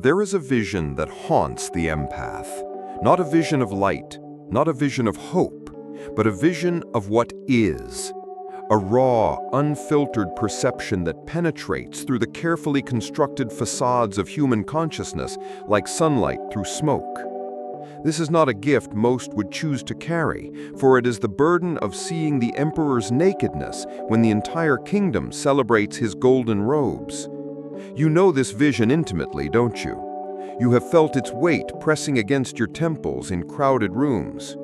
There is a vision that haunts the empath. Not a vision of light, not a vision of hope, but a vision of what is. A raw, unfiltered perception that penetrates through the carefully constructed facades of human consciousness like sunlight through smoke. This is not a gift most would choose to carry, for it is the burden of seeing the emperor's nakedness when the entire kingdom celebrates his golden robes. You know this vision intimately, don't you? You have felt its weight pressing against your temples in crowded rooms.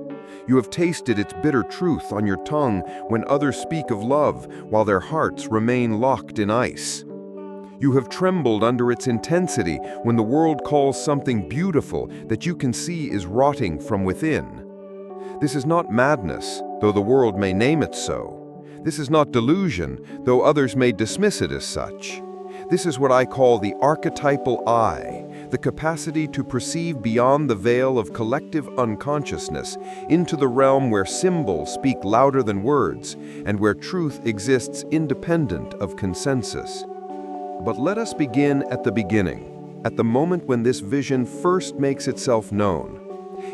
You have tasted its bitter truth on your tongue when others speak of love while their hearts remain locked in ice. You have trembled under its intensity when the world calls something beautiful that you can see is rotting from within. This is not madness, though the world may name it so. This is not delusion, though others may dismiss it as such. This is what I call the archetypal eye, the capacity to perceive beyond the veil of collective unconsciousness into the realm where symbols speak louder than words and where truth exists independent of consensus. But let us begin at the beginning, at the moment when this vision first makes itself known.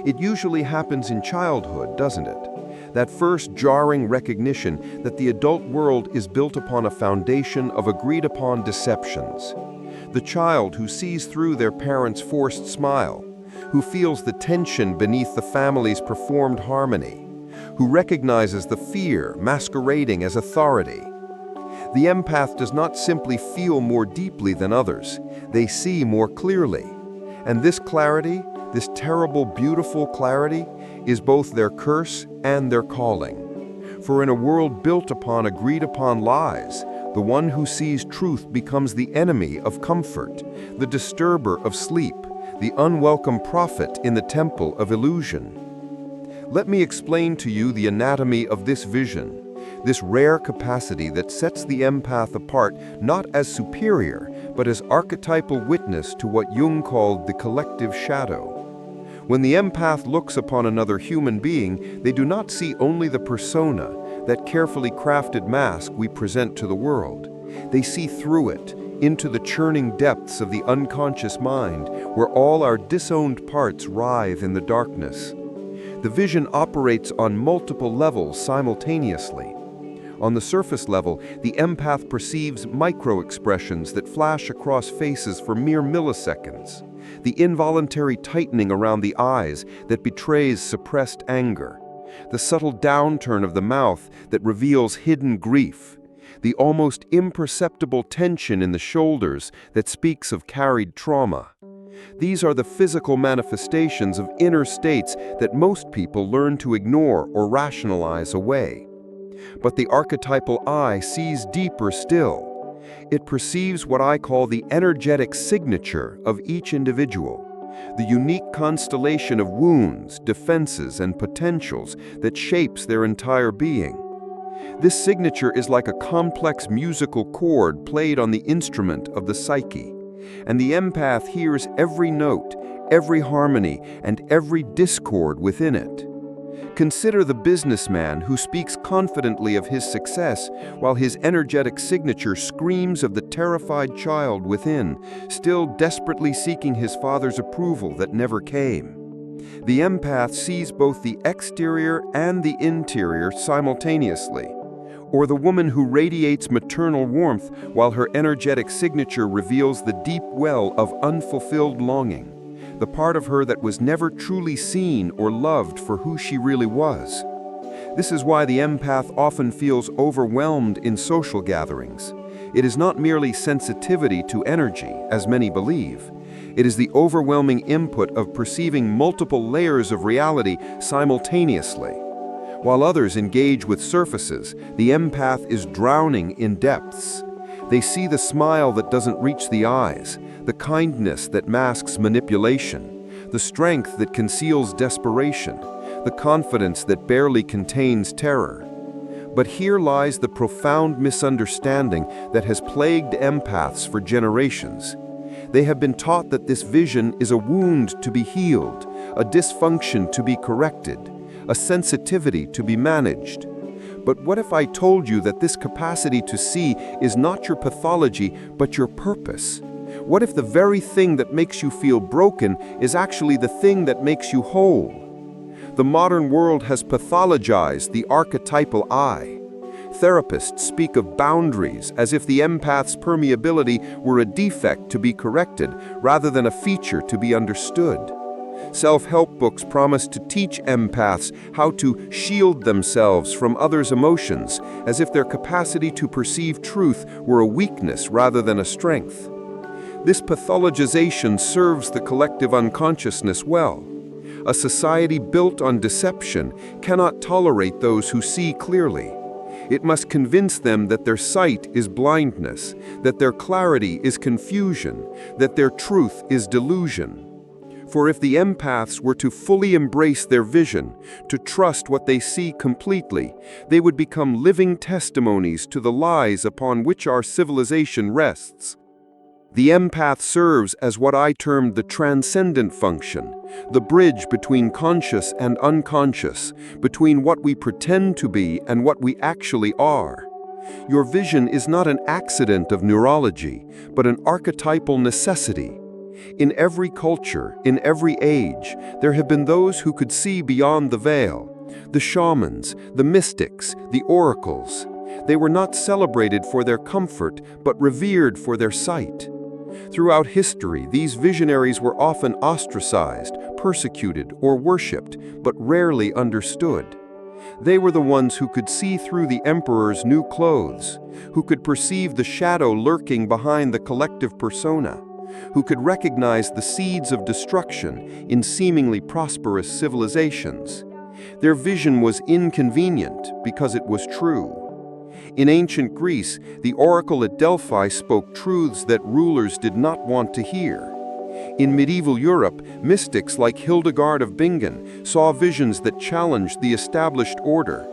It usually happens in childhood, doesn't it? That first jarring recognition that the adult world is built upon a foundation of agreed-upon deceptions. The child who sees through their parents' forced smile, who feels the tension beneath the family's performed harmony, who recognizes the fear masquerading as authority. The empath does not simply feel more deeply than others, they see more clearly. And this clarity, this terrible, beautiful clarity, is both their curse and their calling. For in a world built upon agreed-upon lies, the one who sees truth becomes the enemy of comfort, the disturber of sleep, the unwelcome prophet in the temple of illusion. Let me explain to you the anatomy of this vision, this rare capacity that sets the empath apart not as superior, but as archetypal witness to what Jung called the collective shadow. When the empath looks upon another human being, they do not see only the persona, that carefully crafted mask we present to the world. They see through it, into the churning depths of the unconscious mind, where all our disowned parts writhe in the darkness. The vision operates on multiple levels simultaneously. On the surface level, the empath perceives micro-expressions that flash across faces for mere milliseconds. The involuntary tightening around the eyes that betrays suppressed anger. The subtle downturn of the mouth that reveals hidden grief. The almost imperceptible tension in the shoulders that speaks of carried trauma. These are the physical manifestations of inner states that most people learn to ignore or rationalize away. But the archetypal eye sees deeper still. It perceives what I call the energetic signature of each individual, the unique constellation of wounds, defenses, and potentials that shapes their entire being. This signature is like a complex musical chord played on the instrument of the psyche, and the empath hears every note, every harmony, and every discord within it. Consider the businessman who speaks confidently of his success while his energetic signature screams of the terrified child within, still desperately seeking his father's approval that never came. The empath sees both the exterior and the interior simultaneously. Or the woman who radiates maternal warmth while her energetic signature reveals the deep well of unfulfilled longing. The part of her that was never truly seen or loved for who she really was. This is why the empath often feels overwhelmed in social gatherings. It is not merely sensitivity to energy, as many believe. It is the overwhelming input of perceiving multiple layers of reality simultaneously. While others engage with surfaces, the empath is drowning in depths. They see the smile that doesn't reach the eyes, the kindness that masks manipulation, the strength that conceals desperation, the confidence that barely contains terror. But here lies the profound misunderstanding that has plagued empaths for generations. They have been taught that this vision is a wound to be healed, a dysfunction to be corrected, a sensitivity to be managed. But what if I told you that this capacity to see is not your pathology, but your purpose? What if the very thing that makes you feel broken is actually the thing that makes you whole? The modern world has pathologized the archetypal I. Therapists speak of boundaries as if the empath's permeability were a defect to be corrected rather than a feature to be understood. Self-help books promise to teach empaths how to shield themselves from others' emotions, as if their capacity to perceive truth were a weakness rather than a strength. This pathologization serves the collective unconsciousness well. A society built on deception cannot tolerate those who see clearly. It must convince them that their sight is blindness, that their clarity is confusion, that their truth is delusion. For if the empaths were to fully embrace their vision, to trust what they see completely, they would become living testimonies to the lies upon which our civilization rests. The empath serves as what I termed the transcendent function, the bridge between conscious and unconscious, between what we pretend to be and what we actually are. Your vision is not an accident of neurology, but an archetypal necessity. In every culture, in every age, there have been those who could see beyond the veil. The shamans, the mystics, the oracles. They were not celebrated for their comfort, but revered for their sight. Throughout history, these visionaries were often ostracized, persecuted, or worshipped, but rarely understood. They were the ones who could see through the emperor's new clothes, who could perceive the shadow lurking behind the collective persona, who could recognize the seeds of destruction in seemingly prosperous civilizations. Their vision was inconvenient because it was true. In ancient Greece, the oracle at Delphi spoke truths that rulers did not want to hear. In medieval Europe, mystics like Hildegard of Bingen saw visions that challenged the established order.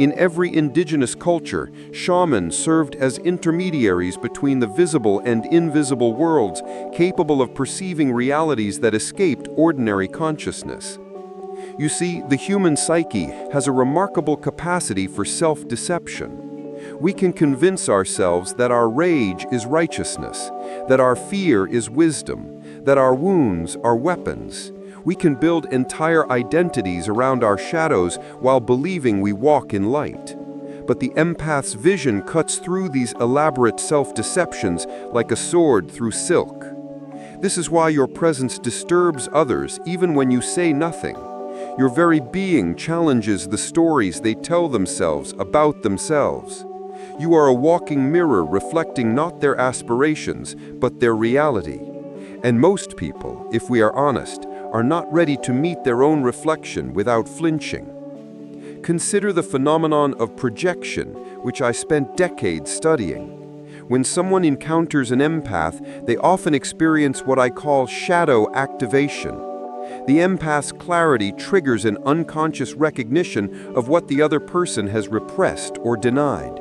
In every indigenous culture, shamans served as intermediaries between the visible and invisible worlds, capable of perceiving realities that escaped ordinary consciousness. You see, the human psyche has a remarkable capacity for self-deception. We can convince ourselves that our rage is righteousness, that our fear is wisdom, that our wounds are weapons. We can build entire identities around our shadows while believing we walk in light. But the empath's vision cuts through these elaborate self-deceptions like a sword through silk. This is why your presence disturbs others even when you say nothing. Your very being challenges the stories they tell themselves about themselves. You are a walking mirror reflecting not their aspirations, but their reality. And most people, if we are honest, are not ready to meet their own reflection without flinching. Consider the phenomenon of projection, which I spent decades studying. When someone encounters an empath, they often experience what I call shadow activation. The empath's clarity triggers an unconscious recognition of what the other person has repressed or denied.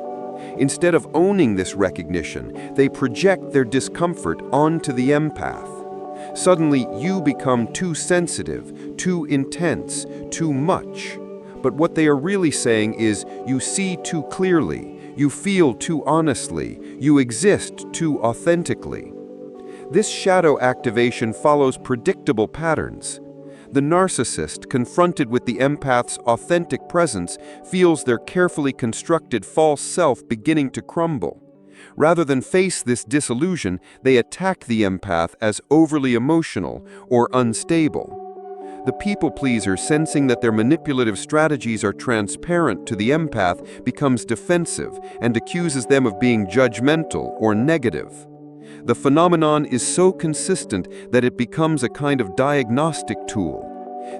Instead of owning this recognition, they project their discomfort onto the empath. Suddenly, you become too sensitive, too intense, too much. But what they are really saying is, you see too clearly, you feel too honestly, you exist too authentically. This shadow activation follows predictable patterns. The narcissist, confronted with the empath's authentic presence, feels their carefully constructed false self beginning to crumble. Rather than face this disillusion, they attack the empath as overly emotional or unstable. The people-pleaser, sensing that their manipulative strategies are transparent to the empath, becomes defensive and accuses them of being judgmental or negative. The phenomenon is so consistent that it becomes a kind of diagnostic tool.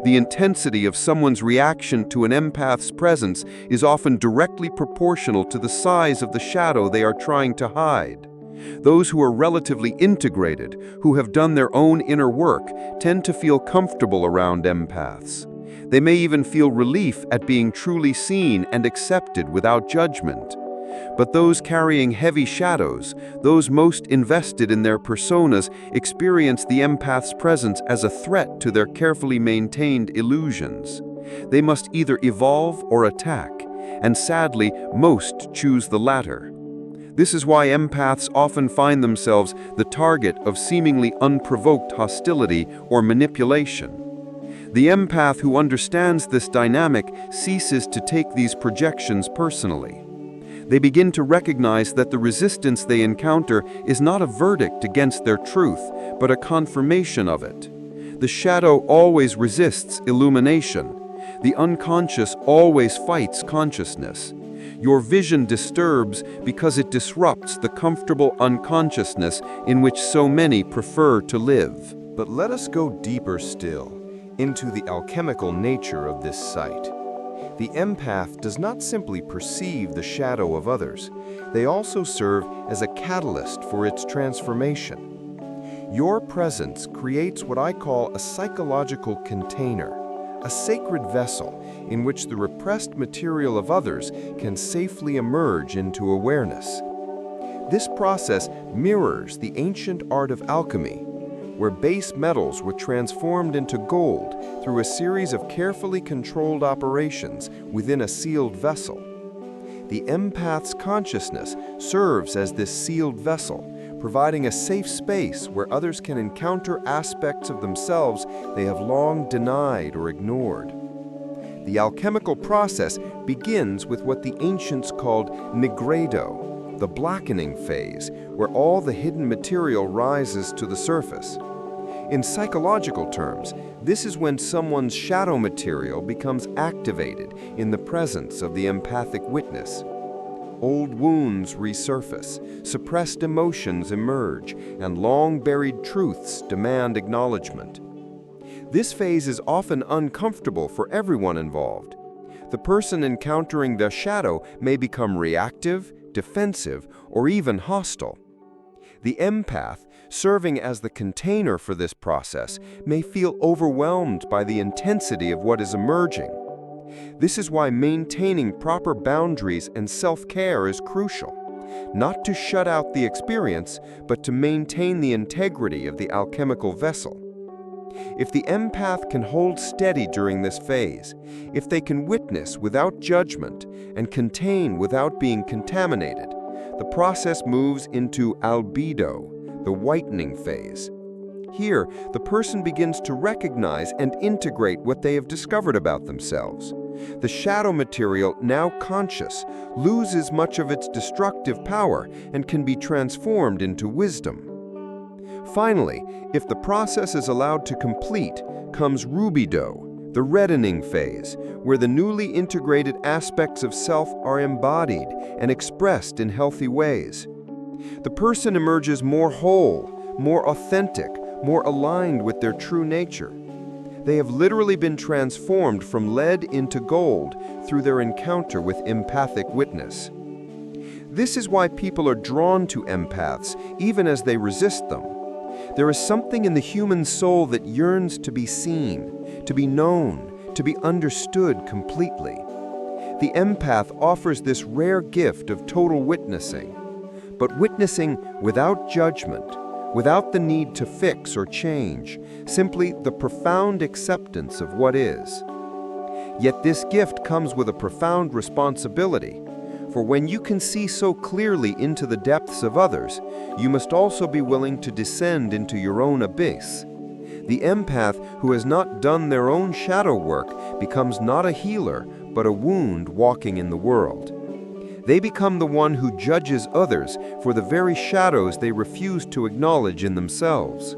The intensity of someone's reaction to an empath's presence is often directly proportional to the size of the shadow they are trying to hide. Those who are relatively integrated, who have done their own inner work, tend to feel comfortable around empaths. They may even feel relief at being truly seen and accepted without judgment. But those carrying heavy shadows, those most invested in their personas, experience the empath's presence as a threat to their carefully maintained illusions. They must either evolve or attack, and sadly, most choose the latter. This is why empaths often find themselves the target of seemingly unprovoked hostility or manipulation. The empath who understands this dynamic ceases to take these projections personally. They begin to recognize that the resistance they encounter is not a verdict against their truth, but a confirmation of it. The shadow always resists illumination. The unconscious always fights consciousness. Your vision disturbs because it disrupts the comfortable unconsciousness in which so many prefer to live. But let us go deeper still, into the alchemical nature of this sight. The empath does not simply perceive the shadow of others, they also serve as a catalyst for its transformation. Your presence creates what I call a psychological container, a sacred vessel in which the repressed material of others can safely emerge into awareness. This process mirrors the ancient art of alchemy, where base metals were transformed into gold through a series of carefully controlled operations within a sealed vessel. The empath's consciousness serves as this sealed vessel, providing a safe space where others can encounter aspects of themselves they have long denied or ignored. The alchemical process begins with what the ancients called nigredo, the blackening phase, where all the hidden material rises to the surface. In psychological terms, this is when someone's shadow material becomes activated in the presence of the empathic witness. Old wounds resurface, suppressed emotions emerge, and long-buried truths demand acknowledgement. This phase is often uncomfortable for everyone involved. The person encountering their shadow may become reactive, defensive, or even hostile. The empath, serving as the container for this process, may feel overwhelmed by the intensity of what is emerging. This is why maintaining proper boundaries and self-care is crucial, not to shut out the experience, but to maintain the integrity of the alchemical vessel. If the empath can hold steady during this phase, if they can witness without judgment and contain without being contaminated, the process moves into albedo, the whitening phase. Here, the person begins to recognize and integrate what they have discovered about themselves. The shadow material, now conscious, loses much of its destructive power and can be transformed into wisdom. Finally, if the process is allowed to complete, comes rubedo, the reddening phase, where the newly integrated aspects of self are embodied and expressed in healthy ways. The person emerges more whole, more authentic, more aligned with their true nature. They have literally been transformed from lead into gold through their encounter with empathic witness. This is why people are drawn to empaths, even as they resist them. There is something in the human soul that yearns to be seen, to be known, to be understood completely. The empath offers this rare gift of total witnessing, but witnessing without judgment, without the need to fix or change, simply the profound acceptance of what is. Yet this gift comes with a profound responsibility, for when you can see so clearly into the depths of others, you must also be willing to descend into your own abyss. The empath who has not done their own shadow work becomes not a healer, but a wound walking in the world. They become the one who judges others for the very shadows they refuse to acknowledge in themselves.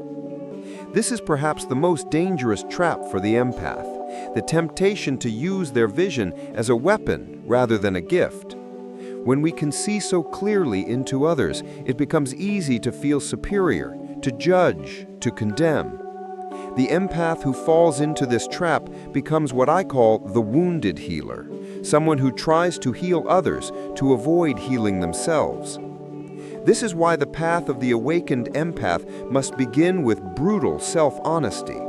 This is perhaps the most dangerous trap for the empath, the temptation to use their vision as a weapon rather than a gift. When we can see so clearly into others, it becomes easy to feel superior, to judge, to condemn. The empath who falls into this trap becomes what I call the wounded healer, someone who tries to heal others to avoid healing themselves. This is why the path of the awakened empath must begin with brutal self-honesty.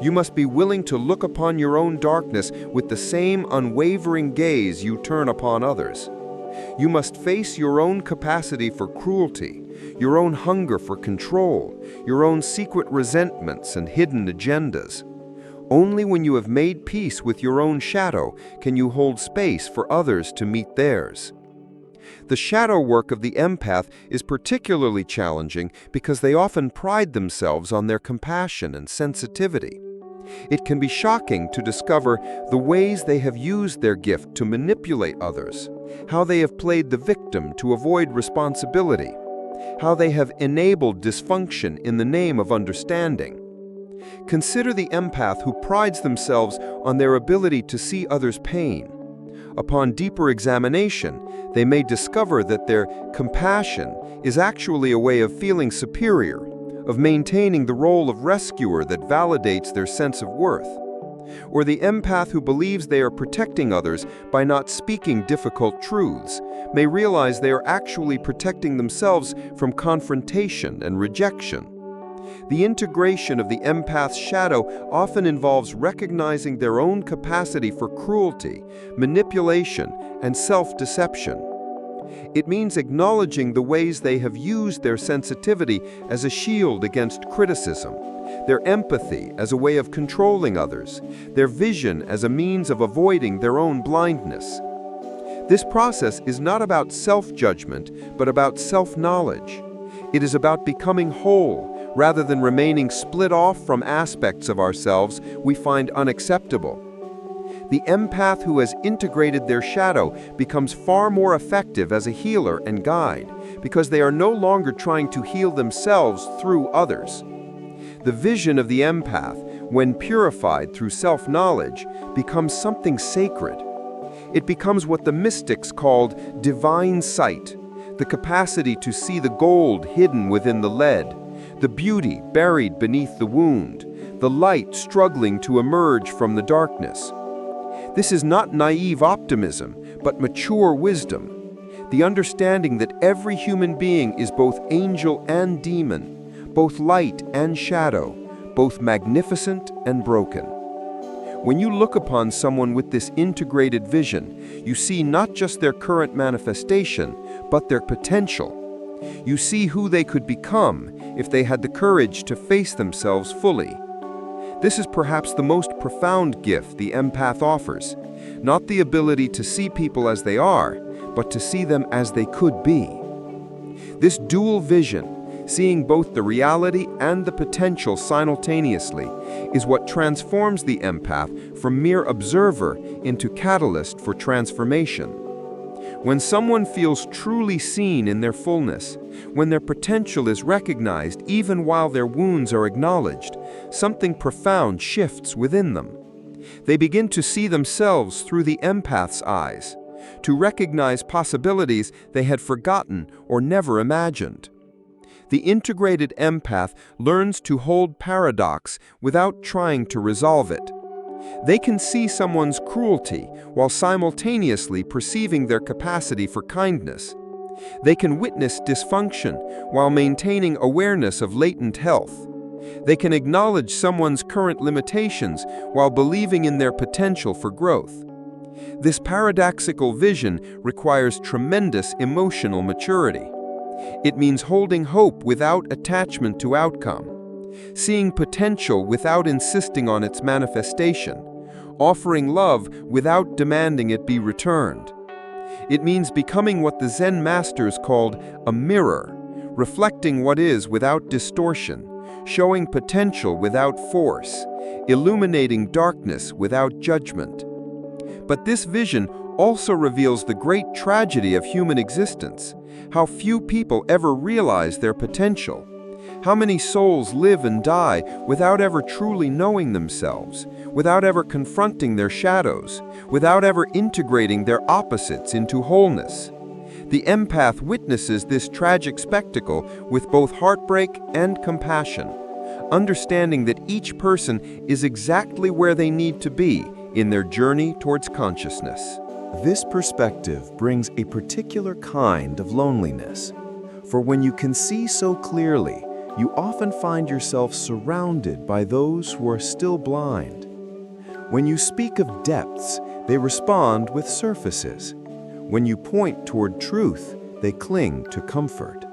You must be willing to look upon your own darkness with the same unwavering gaze you turn upon others. You must face your own capacity for cruelty, your own hunger for control, your own secret resentments and hidden agendas. Only when you have made peace with your own shadow can you hold space for others to meet theirs. The shadow work of the empath is particularly challenging because they often pride themselves on their compassion and sensitivity. It can be shocking to discover the ways they have used their gift to manipulate others, how they have played the victim to avoid responsibility, how they have enabled dysfunction in the name of understanding. Consider the empath who prides themselves on their ability to see others' pain. Upon deeper examination, they may discover that their compassion is actually a way of feeling superior, of maintaining the role of rescuer that validates their sense of worth. Or the empath who believes they are protecting others by not speaking difficult truths may realize they are actually protecting themselves from confrontation and rejection. The integration of the empath's shadow often involves recognizing their own capacity for cruelty, manipulation, and self-deception. It means acknowledging the ways they have used their sensitivity as a shield against criticism, their empathy as a way of controlling others, their vision as a means of avoiding their own blindness. This process is not about self-judgment, but about self-knowledge. It is about becoming whole, rather than remaining split off from aspects of ourselves we find unacceptable. The empath who has integrated their shadow becomes far more effective as a healer and guide, because they are no longer trying to heal themselves through others. The vision of the empath, when purified through self-knowledge, becomes something sacred. It becomes what the mystics called divine sight, the capacity to see the gold hidden within the lead, the beauty buried beneath the wound, the light struggling to emerge from the darkness. This is not naive optimism, but mature wisdom, the understanding that every human being is both angel and demon, both light and shadow, both magnificent and broken. When you look upon someone with this integrated vision, you see not just their current manifestation, but their potential. You see who they could become if they had the courage to face themselves fully. This is perhaps the most profound gift the empath offers, not the ability to see people as they are, but to see them as they could be. This dual vision, seeing both the reality and the potential simultaneously, is what transforms the empath from mere observer into catalyst for transformation. When someone feels truly seen in their fullness, when their potential is recognized even while their wounds are acknowledged, something profound shifts within them. They begin to see themselves through the empath's eyes, to recognize possibilities they had forgotten or never imagined. The integrated empath learns to hold paradox without trying to resolve it. They can see someone's cruelty while simultaneously perceiving their capacity for kindness. They can witness dysfunction while maintaining awareness of latent health. They can acknowledge someone's current limitations while believing in their potential for growth. This paradoxical vision requires tremendous emotional maturity. It means holding hope without attachment to outcome, seeing potential without insisting on its manifestation, offering love without demanding it be returned. It means becoming what the Zen masters called a mirror, reflecting what is without distortion, showing potential without force, illuminating darkness without judgment. But this vision also reveals the great tragedy of human existence, how few people ever realize their potential. How many souls live and die without ever truly knowing themselves, without ever confronting their shadows, without ever integrating their opposites into wholeness. The empath witnesses this tragic spectacle with both heartbreak and compassion, understanding that each person is exactly where they need to be in their journey towards consciousness. This perspective brings a particular kind of loneliness, for when you can see so clearly, you often find yourself surrounded by those who are still blind. When you speak of depths, they respond with surfaces. When you point toward truth, they cling to comfort.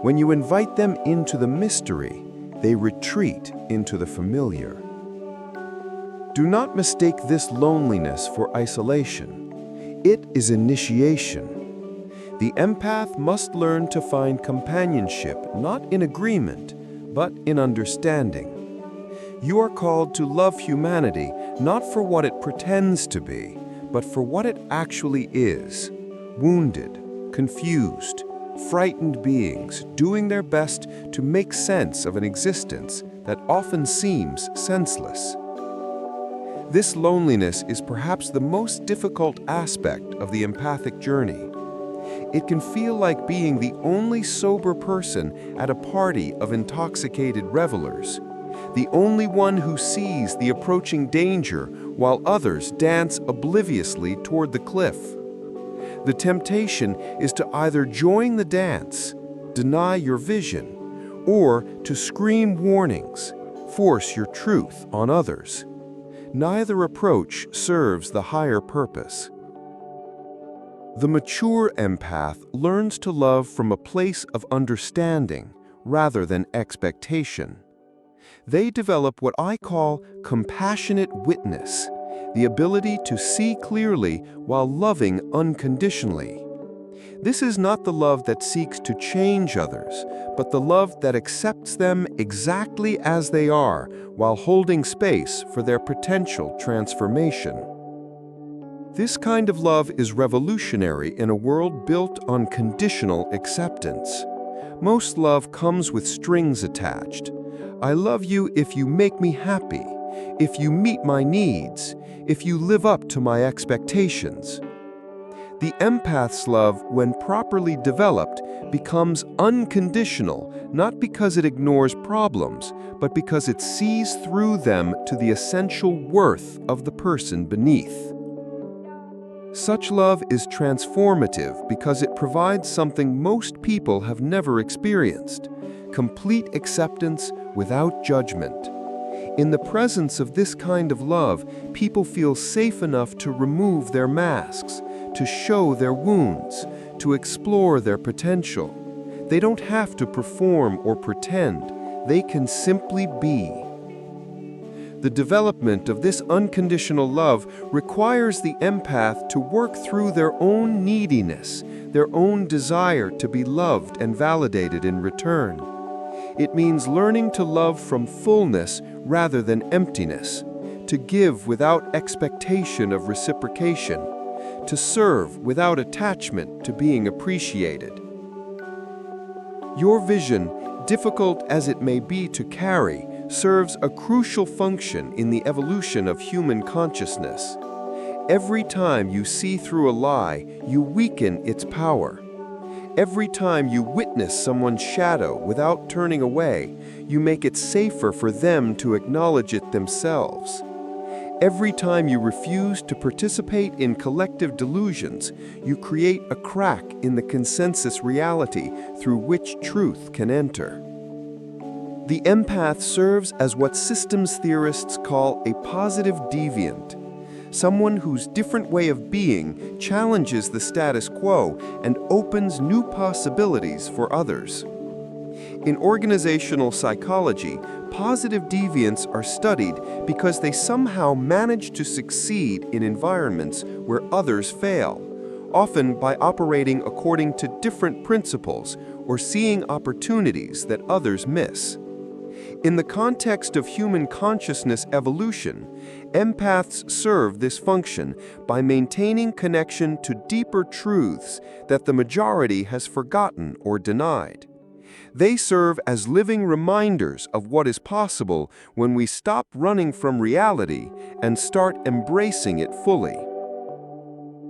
When you invite them into the mystery, they retreat into the familiar. Do not mistake this loneliness for isolation. It is initiation. The empath must learn to find companionship not in agreement, but in understanding. You are called to love humanity not for what it pretends to be, but for what it actually is: wounded, confused, frightened beings doing their best to make sense of an existence that often seems senseless. This loneliness is perhaps the most difficult aspect of the empathic journey. It can feel like being the only sober person at a party of intoxicated revelers, the only one who sees the approaching danger while others dance obliviously toward the cliff. The temptation is to either join the dance, deny your vision, or to scream warnings, force your truth on others. Neither approach serves the higher purpose. The mature empath learns to love from a place of understanding rather than expectation. They develop what I call compassionate witness, the ability to see clearly while loving unconditionally. This is not the love that seeks to change others, but the love that accepts them exactly as they are while holding space for their potential transformation. This kind of love is revolutionary in a world built on conditional acceptance. Most love comes with strings attached. I love you if you make me happy, if you meet my needs, if you live up to my expectations. The empath's love, when properly developed, becomes unconditional, not because it ignores problems, but because it sees through them to the essential worth of the person beneath. Such love is transformative because it provides something most people have never experienced: complete acceptance without judgment. In the presence of this kind of love, people feel safe enough to remove their masks, to show their wounds, to explore their potential. They don't have to perform or pretend. They can simply be. The development of this unconditional love requires the empath to work through their own neediness, their own desire to be loved and validated in return. It means learning to love from fullness rather than emptiness, to give without expectation of reciprocation, to serve without attachment to being appreciated. Your vision, difficult as it may be to carry, serves a crucial function in the evolution of human consciousness. Every time you see through a lie, you weaken its power. Every time you witness someone's shadow without turning away, you make it safer for them to acknowledge it themselves. Every time you refuse to participate in collective delusions, you create a crack in the consensus reality through which truth can enter. The empath serves as what systems theorists call a positive deviant, someone whose different way of being challenges the status quo and opens new possibilities for others. In organizational psychology, positive deviants are studied because they somehow manage to succeed in environments where others fail, often by operating according to different principles or seeing opportunities that others miss. In the context of human consciousness evolution, empaths serve this function by maintaining connection to deeper truths that the majority has forgotten or denied. They serve as living reminders of what is possible when we stop running from reality and start embracing it fully.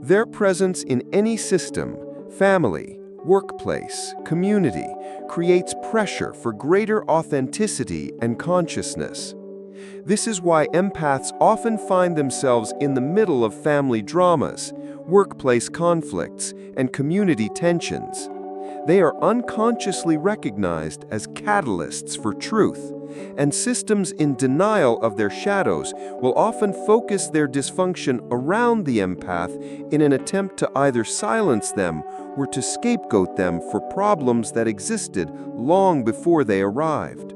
Their presence in any system, family, workplace, community, creates pressure for greater authenticity and consciousness. This is why empaths often find themselves in the middle of family dramas, workplace conflicts, and community tensions. They are unconsciously recognized as catalysts for truth, and systems in denial of their shadows will often focus their dysfunction around the empath in an attempt to either silence them or to scapegoat them for problems that existed long before they arrived.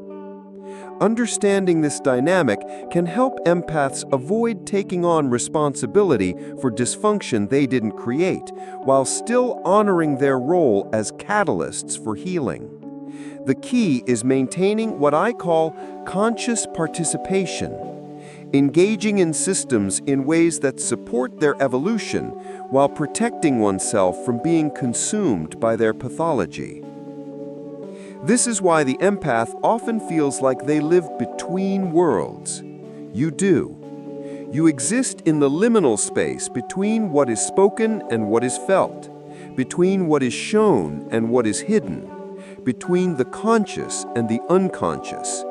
Understanding this dynamic can help empaths avoid taking on responsibility for dysfunction they didn't create, while still honoring their role as catalysts for healing. The key is maintaining what I call conscious participation, engaging in systems in ways that support their evolution while protecting oneself from being consumed by their pathology. This is why the empath often feels like they live between worlds. You do. You exist in the liminal space between what is spoken and what is felt, between what is shown and what is hidden, between the conscious and the unconscious.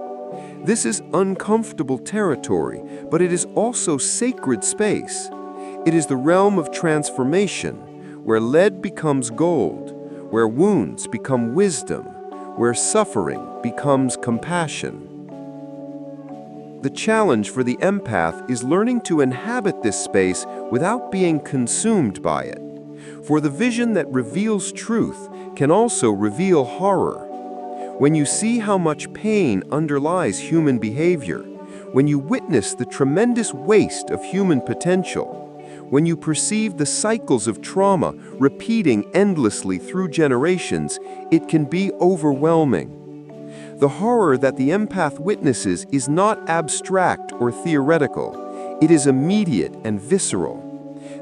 This is uncomfortable territory, but it is also sacred space. It is the realm of transformation, where lead becomes gold, where wounds become wisdom, where suffering becomes compassion. The challenge for the empath is learning to inhabit this space without being consumed by it. For the vision that reveals truth can also reveal horror. When you see how much pain underlies human behavior, when you witness the tremendous waste of human potential, when you perceive the cycles of trauma repeating endlessly through generations, it can be overwhelming. The horror that the empath witnesses is not abstract or theoretical. It is immediate and visceral.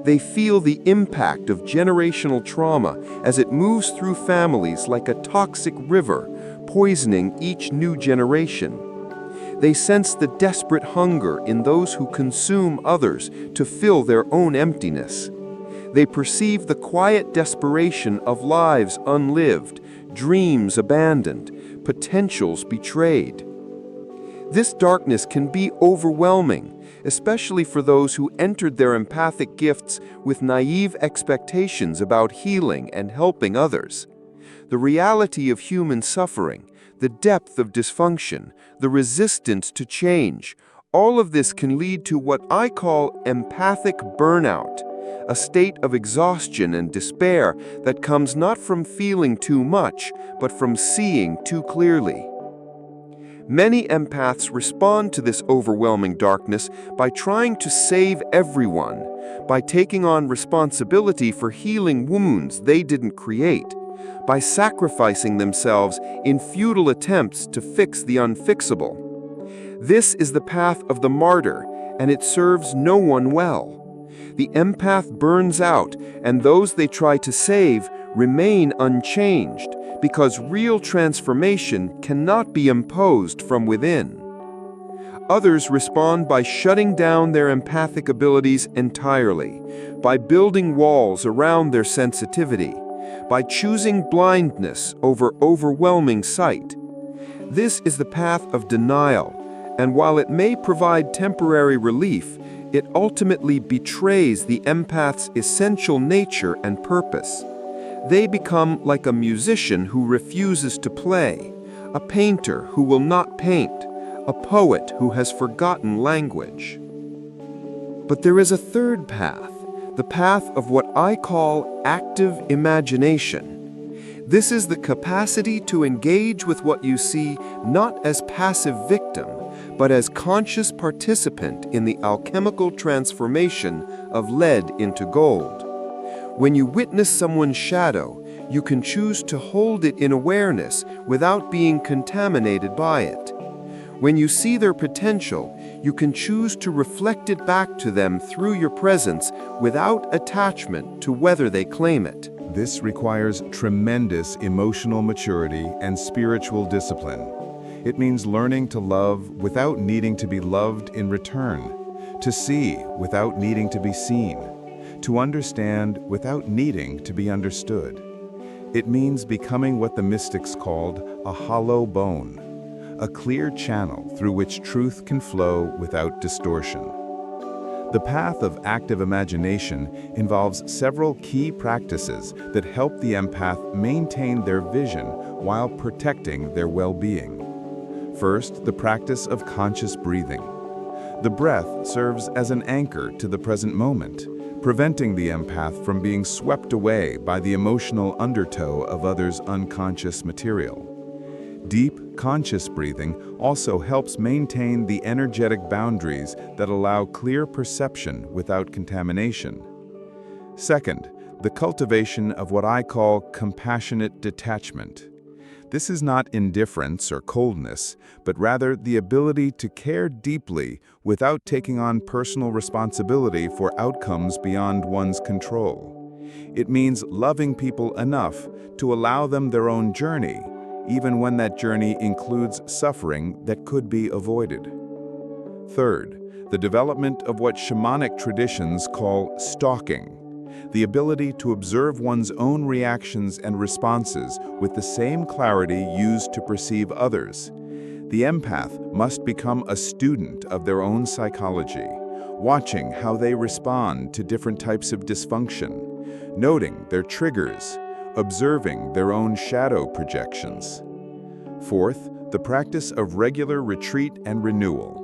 They feel the impact of generational trauma as it moves through families like a toxic river, poisoning each new generation. They sense the desperate hunger in those who consume others to fill their own emptiness. They perceive the quiet desperation of lives unlived, dreams abandoned, potentials betrayed. This darkness can be overwhelming, especially for those who entered their empathic gifts with naive expectations about healing and helping others. The reality of human suffering, the depth of dysfunction, the resistance to change, all of this can lead to what I call empathic burnout, a state of exhaustion and despair that comes not from feeling too much, but from seeing too clearly. Many empaths respond to this overwhelming darkness by trying to save everyone, by taking on responsibility for healing wounds they didn't create, by sacrificing themselves in futile attempts to fix the unfixable. This is the path of the martyr, and it serves no one well. The empath burns out, and those they try to save remain unchanged, because real transformation cannot be imposed from within. Others respond by shutting down their empathic abilities entirely, by building walls around their sensitivity, by choosing blindness over overwhelming sight. This is the path of denial, and while it may provide temporary relief, it ultimately betrays the empath's essential nature and purpose. They become like a musician who refuses to play, a painter who will not paint, a poet who has forgotten language. But there is a third path, the path of what I call active imagination. This is the capacity to engage with what you see not as passive victim, but as conscious participant in the alchemical transformation of lead into gold. When you witness someone's shadow, you can choose to hold it in awareness without being contaminated by it. When you see their potential, you can choose to reflect it back to them through your presence without attachment to whether they claim it. This requires tremendous emotional maturity and spiritual discipline. It means learning to love without needing to be loved in return, to see without needing to be seen, to understand without needing to be understood. It means becoming what the mystics called a hollow bone, a clear channel through which truth can flow without distortion. The path of active imagination involves several key practices that help the empath maintain their vision while protecting their well-being. First, the practice of conscious breathing. The breath serves as an anchor to the present moment, preventing the empath from being swept away by the emotional undertow of others' unconscious material. Deep, conscious breathing also helps maintain the energetic boundaries that allow clear perception without contamination. Second, the cultivation of what I call compassionate detachment. This is not indifference or coldness, but rather the ability to care deeply without taking on personal responsibility for outcomes beyond one's control. It means loving people enough to allow them their own journey, even when that journey includes suffering that could be avoided. Third, the development of what shamanic traditions call stalking, the ability to observe one's own reactions and responses with the same clarity used to perceive others. The empath must become a student of their own psychology, watching how they respond to different types of dysfunction, noting their triggers, observing their own shadow projections. Fourth, the practice of regular retreat and renewal.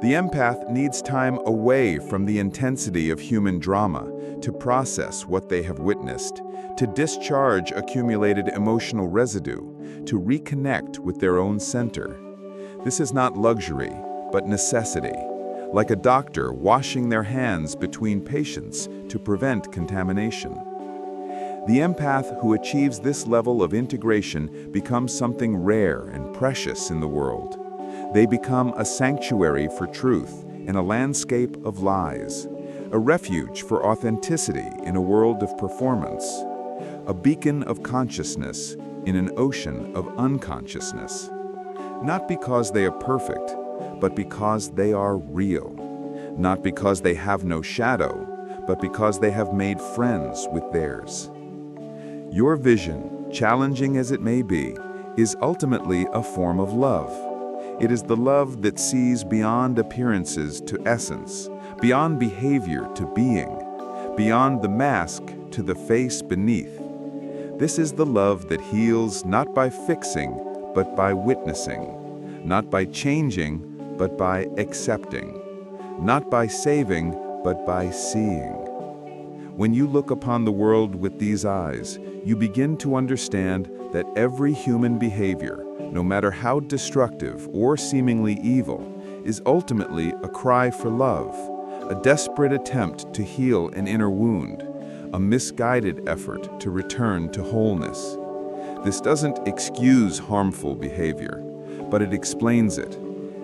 The empath needs time away from the intensity of human drama to process what they have witnessed, to discharge accumulated emotional residue, to reconnect with their own center. This is not luxury, but necessity, like a doctor washing their hands between patients to prevent contamination. The empath who achieves this level of integration becomes something rare and precious in the world. They become a sanctuary for truth in a landscape of lies, a refuge for authenticity in a world of performance, a beacon of consciousness in an ocean of unconsciousness. Not because they are perfect, but because they are real. Not because they have no shadow, but because they have made friends with theirs. Your vision, challenging as it may be, is ultimately a form of love. It is the love that sees beyond appearances to essence, beyond behavior to being, beyond the mask to the face beneath. This is the love that heals not by fixing, but by witnessing, not by changing, but by accepting, not by saving, but by seeing. When you look upon the world with these eyes, you begin to understand that every human behavior, no matter how destructive or seemingly evil, is ultimately a cry for love, a desperate attempt to heal an inner wound, a misguided effort to return to wholeness. This doesn't excuse harmful behavior, but it explains it,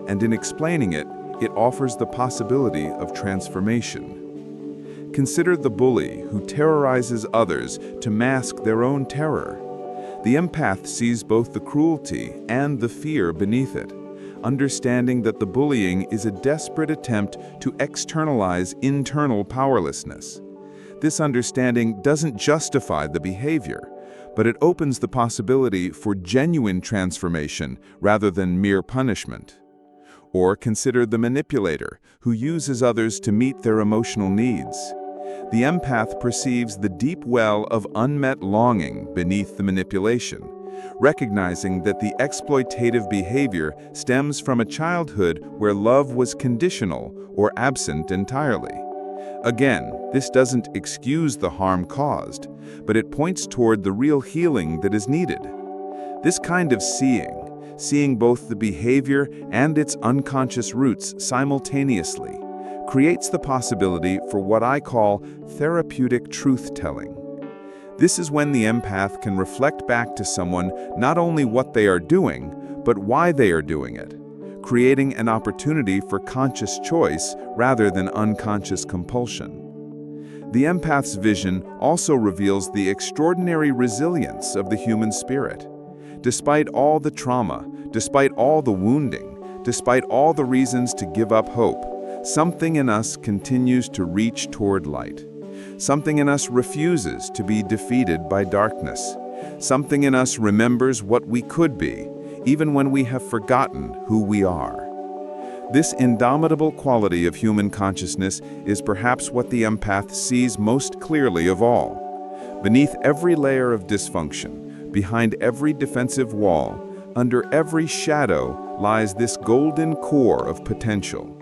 and in explaining it, it offers the possibility of transformation. Consider the bully who terrorizes others to mask their own terror. The empath sees both the cruelty and the fear beneath it, understanding that the bullying is a desperate attempt to externalize internal powerlessness. This understanding doesn't justify the behavior, but it opens the possibility for genuine transformation rather than mere punishment. Or consider the manipulator who uses others to meet their emotional needs. The empath perceives the deep well of unmet longing beneath the manipulation, recognizing that the exploitative behavior stems from a childhood where love was conditional or absent entirely. Again, this doesn't excuse the harm caused, but it points toward the real healing that is needed. This kind of seeing both the behavior and its unconscious roots simultaneously, creates the possibility for what I call therapeutic truth-telling. This is when the empath can reflect back to someone not only what they are doing, but why they are doing it, creating an opportunity for conscious choice rather than unconscious compulsion. The empath's vision also reveals the extraordinary resilience of the human spirit. Despite all the trauma, despite all the wounding, despite all the reasons to give up hope, something in us continues to reach toward light. Something in us refuses to be defeated by darkness. Something in us remembers what we could be, even when we have forgotten who we are. This indomitable quality of human consciousness is perhaps what the empath sees most clearly of all. Beneath every layer of dysfunction, behind every defensive wall, under every shadow lies this golden core of potential.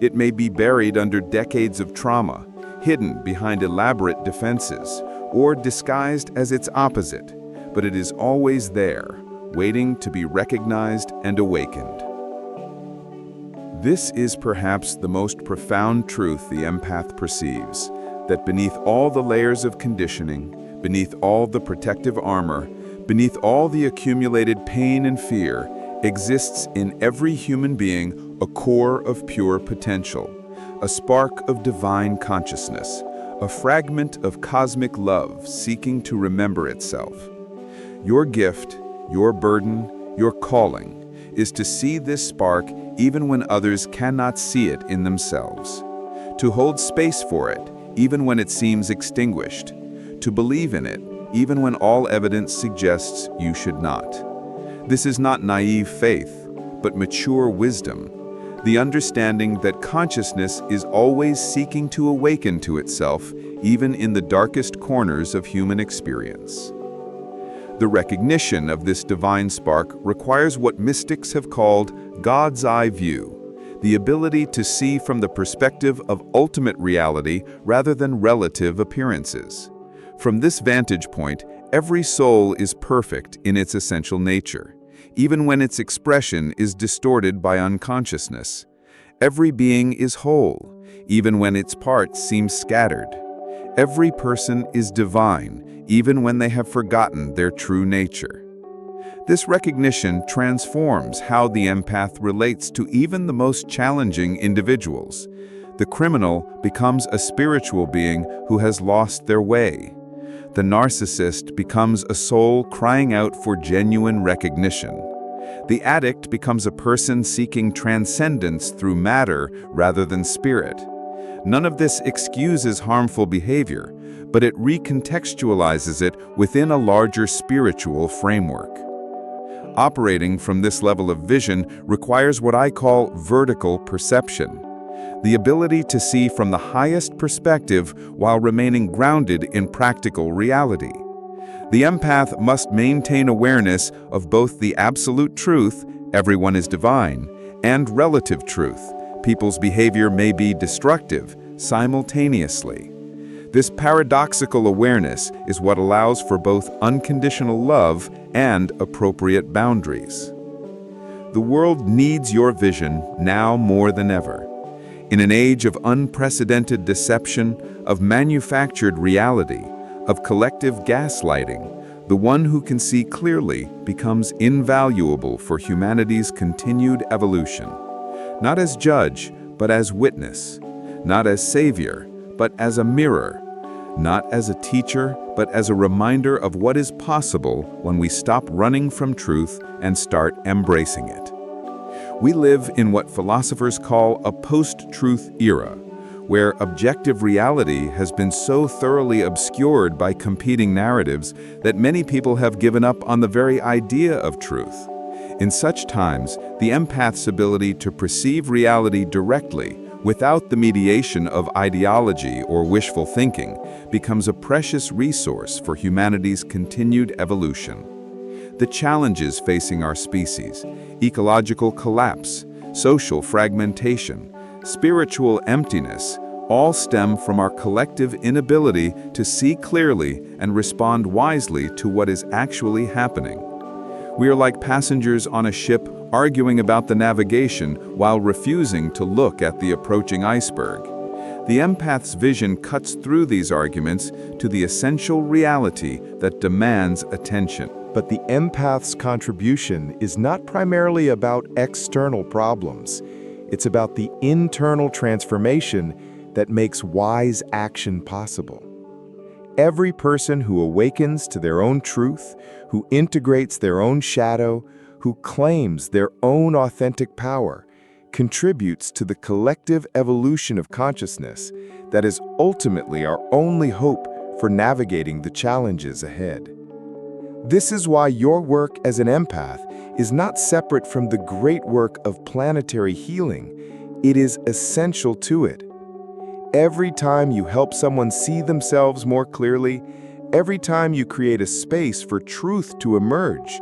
It may be buried under decades of trauma, hidden behind elaborate defenses, or disguised as its opposite, but it is always there, waiting to be recognized and awakened. This is perhaps the most profound truth the empath perceives, that beneath all the layers of conditioning, beneath all the protective armor, beneath all the accumulated pain and fear, exists in every human being a core of pure potential, a spark of divine consciousness, a fragment of cosmic love seeking to remember itself. Your gift, your burden, your calling is to see this spark even when others cannot see it in themselves, to hold space for it even when it seems extinguished, to believe in it even when all evidence suggests you should not. This is not naive faith, but mature wisdom, the understanding that consciousness is always seeking to awaken to itself even in the darkest corners of human experience. The recognition of this divine spark requires what mystics have called God's eye view, the ability to see from the perspective of ultimate reality rather than relative appearances. From this vantage point, every soul is perfect in its essential nature, even when its expression is distorted by unconsciousness. Every being is whole, even when its parts seem scattered. Every person is divine, even when they have forgotten their true nature. This recognition transforms how the empath relates to even the most challenging individuals. The criminal becomes a spiritual being who has lost their way. The narcissist becomes a soul crying out for genuine recognition. The addict becomes a person seeking transcendence through matter rather than spirit. None of this excuses harmful behavior, but it recontextualizes it within a larger spiritual framework. Operating from this level of vision requires what I call vertical perception, the ability to see from the highest perspective while remaining grounded in practical reality. The empath must maintain awareness of both the absolute truth, everyone is divine, and relative truth, people's behavior may be destructive, simultaneously. This paradoxical awareness is what allows for both unconditional love and appropriate boundaries. The world needs your vision now more than ever. In an age of unprecedented deception, of manufactured reality, of collective gaslighting, the one who can see clearly becomes invaluable for humanity's continued evolution. Not as judge, but as witness. Not as savior, but as a mirror. Not as a teacher, but as a reminder of what is possible when we stop running from truth and start embracing it. We live in what philosophers call a post-truth era, where objective reality has been so thoroughly obscured by competing narratives that many people have given up on the very idea of truth. In such times, the empath's ability to perceive reality directly, without the mediation of ideology or wishful thinking, becomes a precious resource for humanity's continued evolution. The challenges facing our species, ecological collapse, social fragmentation, spiritual emptiness, all stem from our collective inability to see clearly and respond wisely to what is actually happening. We are like passengers on a ship arguing about the navigation while refusing to look at the approaching iceberg. The empath's vision cuts through these arguments to the essential reality that demands attention. But the empath's contribution is not primarily about external problems. It's about the internal transformation that makes wise action possible. Every person who awakens to their own truth, who integrates their own shadow, who claims their own authentic power, contributes to the collective evolution of consciousness that is ultimately our only hope for navigating the challenges ahead. This is why your work as an empath is not separate from the great work of planetary healing. It is essential to it. Every time you help someone see themselves more clearly, every time you create a space for truth to emerge,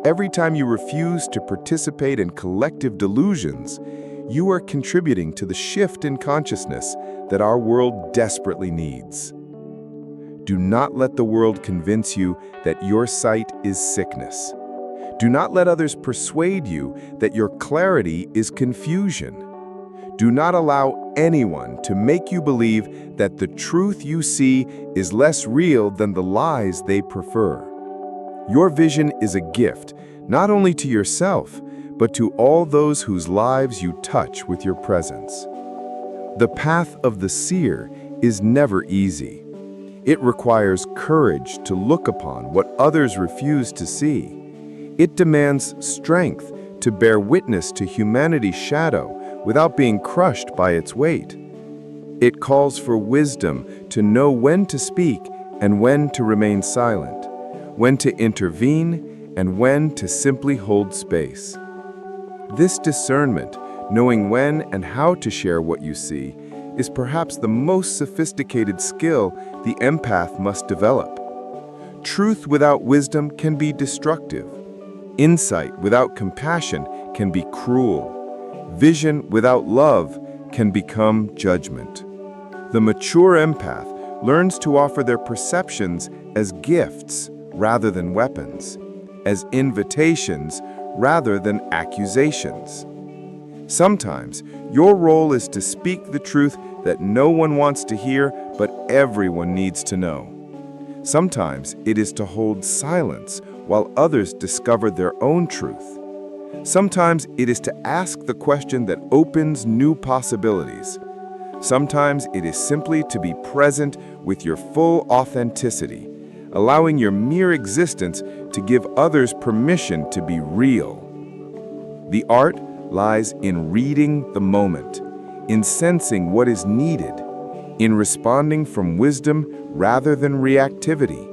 every time you refuse to participate in collective delusions, you are contributing to the shift in consciousness that our world desperately needs. Do not let the world convince you that your sight is sickness. Do not let others persuade you that your clarity is confusion. Do not allow anyone to make you believe that the truth you see is less real than the lies they prefer. Your vision is a gift, not only to yourself, but to all those whose lives you touch with your presence. The path of the seer is never easy. It requires courage to look upon what others refuse to see. It demands strength to bear witness to humanity's shadow without being crushed by its weight. It calls for wisdom to know when to speak and when to remain silent, when to intervene and when to simply hold space. This discernment, knowing when and how to share what you see, is perhaps the most sophisticated skill the empath must develop. Truth without wisdom can be destructive. Insight without compassion can be cruel. Vision without love can become judgment. The mature empath learns to offer their perceptions as gifts rather than weapons, as invitations rather than accusations. Sometimes, your role is to speak the truth that no one wants to hear, but everyone needs to know. Sometimes, it is to hold silence while others discover their own truth. Sometimes, it is to ask the question that opens new possibilities. Sometimes, it is simply to be present with your full authenticity, allowing your mere existence to give others permission to be real. The art lies in reading the moment, in sensing what is needed, in responding from wisdom rather than reactivity.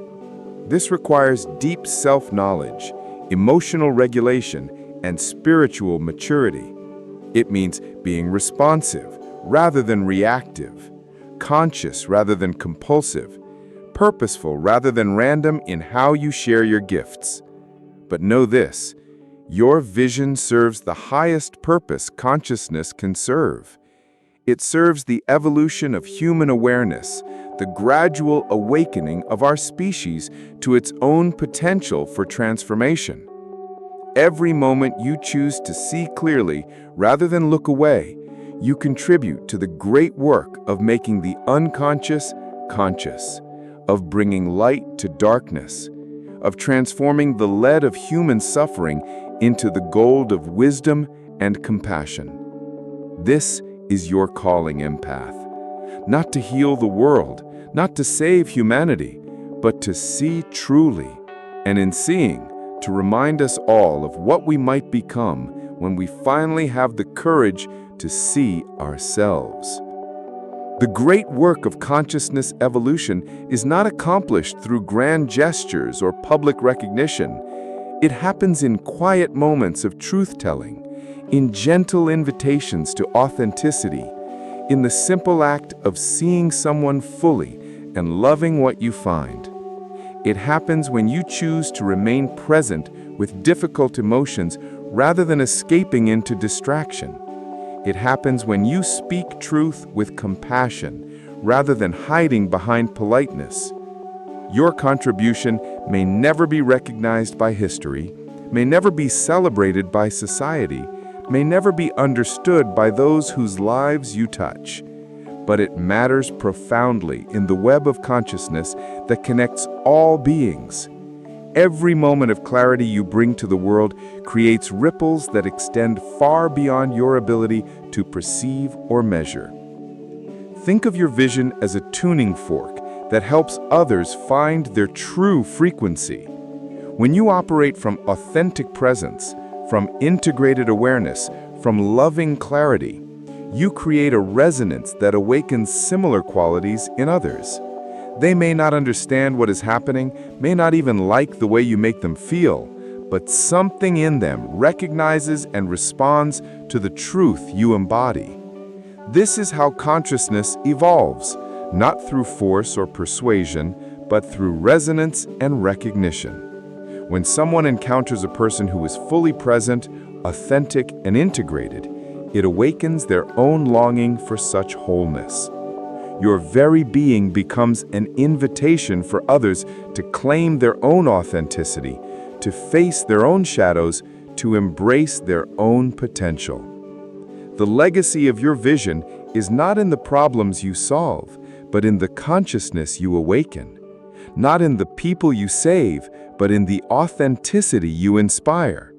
This requires deep self-knowledge, emotional regulation, and spiritual maturity. It means being responsive rather than reactive, conscious rather than compulsive, purposeful rather than random in how you share your gifts. But know this, your vision serves the highest purpose consciousness can serve. It serves the evolution of human awareness, the gradual awakening of our species to its own potential for transformation. Every moment you choose to see clearly rather than look away, you contribute to the great work of making the unconscious conscious, of bringing light to darkness, of transforming the lead of human suffering into the gold of wisdom and compassion. This is your calling, empath. Not to heal the world, not to save humanity, but to see truly, and in seeing, to remind us all of what we might become when we finally have the courage to see ourselves. The great work of consciousness evolution is not accomplished through grand gestures or public recognition. It happens in quiet moments of truth-telling, in gentle invitations to authenticity, in the simple act of seeing someone fully and loving what you find. It happens when you choose to remain present with difficult emotions rather than escaping into distraction. It happens when you speak truth with compassion rather than hiding behind politeness. Your contribution may never be recognized by history, may never be celebrated by society, may never be understood by those whose lives you touch. But it matters profoundly in the web of consciousness that connects all beings. Every moment of clarity you bring to the world creates ripples that extend far beyond your ability to perceive or measure. Think of your vision as a tuning fork that helps others find their true frequency. When you operate from authentic presence, from integrated awareness, from loving clarity, you create a resonance that awakens similar qualities in others. They may not understand what is happening, may not even like the way you make them feel, but something in them recognizes and responds to the truth you embody. This is how consciousness evolves, not through force or persuasion, but through resonance and recognition. When someone encounters a person who is fully present, authentic, and integrated, it awakens their own longing for such wholeness. Your very being becomes an invitation for others to claim their own authenticity, to face their own shadows, to embrace their own potential. The legacy of your vision is not in the problems you solve, but in the consciousness you awaken. Not in the people you save, but in the authenticity you inspire.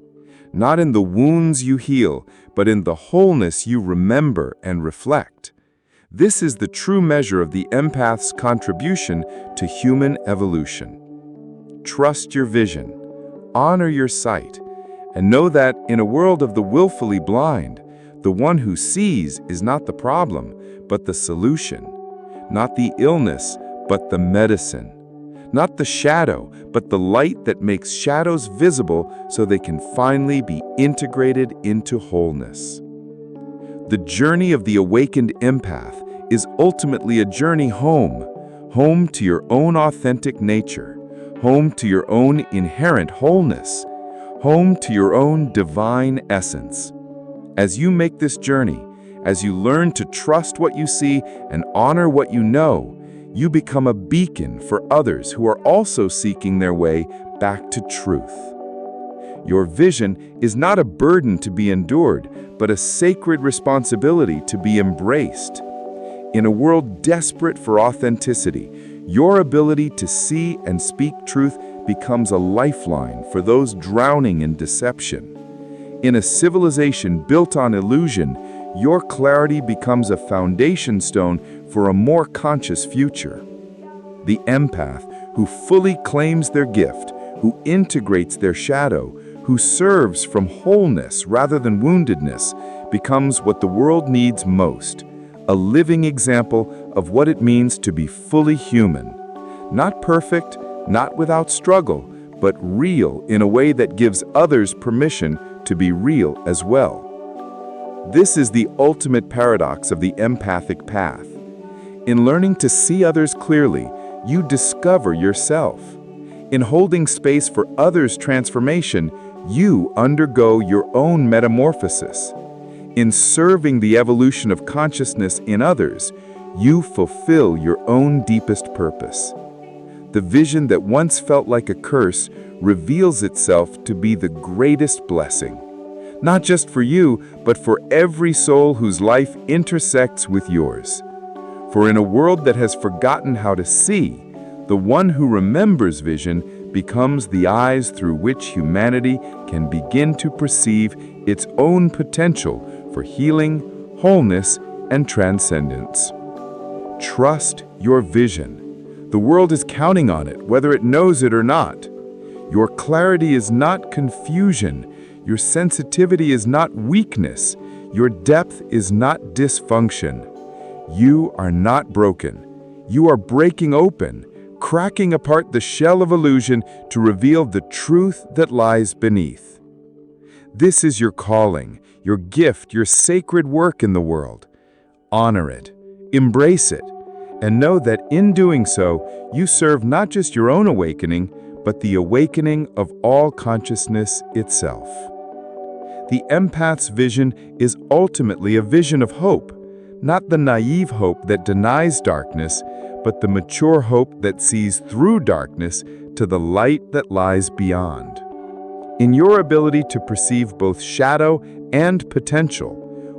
Not in the wounds you heal, but in the wholeness you remember and reflect. This is the true measure of the empath's contribution to human evolution. Trust your vision, honor your sight, and know that in a world of the willfully blind, the one who sees is not the problem, but the solution. Not the illness, but the medicine. Not the shadow, but the light that makes shadows visible so they can finally be integrated into wholeness. The journey of the awakened empath is ultimately a journey home, home to your own authentic nature, home to your own inherent wholeness, home to your own divine essence. As you make this journey, as you learn to trust what you see and honor what you know, you become a beacon for others who are also seeking their way back to truth. Your vision is not a burden to be endured, but a sacred responsibility to be embraced. In a world desperate for authenticity, your ability to see and speak truth becomes a lifeline for those drowning in deception. In a civilization built on illusion, your clarity becomes a foundation stone for a more conscious future. The empath, who fully claims their gift, who integrates their shadow, who serves from wholeness rather than woundedness, becomes what the world needs most, a living example of what it means to be fully human. Not perfect, not without struggle, but real in a way that gives others permission to be real as well. This is the ultimate paradox of the empathic path. In learning to see others clearly, you discover yourself. In holding space for others' transformation, you undergo your own metamorphosis. In serving the evolution of consciousness in others, you fulfill your own deepest purpose. The vision that once felt like a curse reveals itself to be the greatest blessing. Not just for you, but for every soul whose life intersects with yours. For in a world that has forgotten how to see, the one who remembers vision becomes the eyes through which humanity can begin to perceive its own potential for healing, wholeness, and transcendence. Trust your vision. The world is counting on it, whether it knows it or not. Your clarity is not confusion. Your sensitivity is not weakness. Your depth is not dysfunction. You are not broken. You are breaking open, cracking apart the shell of illusion to reveal the truth that lies beneath. This is your calling, your gift, your sacred work in the world. Honor it, embrace it, and know that in doing so, you serve not just your own awakening, but the awakening of all consciousness itself. The empath's vision is ultimately a vision of hope, not the naive hope that denies darkness, but the mature hope that sees through darkness to the light that lies beyond. In your ability to perceive both shadow and potential,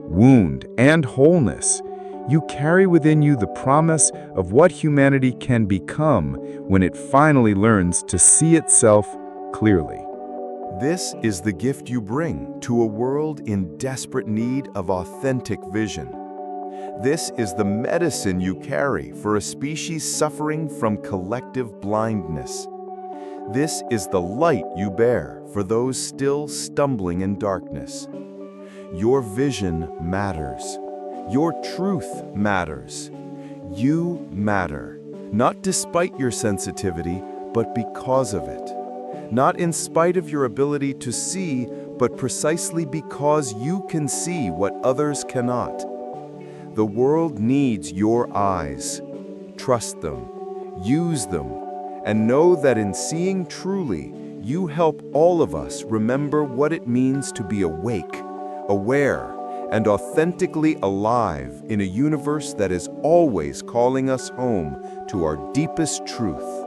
wound and wholeness, you carry within you the promise of what humanity can become when it finally learns to see itself clearly. This is the gift you bring to a world in desperate need of authentic vision. This is the medicine you carry for a species suffering from collective blindness. This is the light you bear for those still stumbling in darkness. Your vision matters. Your truth matters. You matter, not despite your sensitivity, but because of it. Not in spite of your ability to see, but precisely because you can see what others cannot. The world needs your eyes. Trust them, use them, and know that in seeing truly, you help all of us remember what it means to be awake, aware, and authentically alive in a universe that is always calling us home to our deepest truth.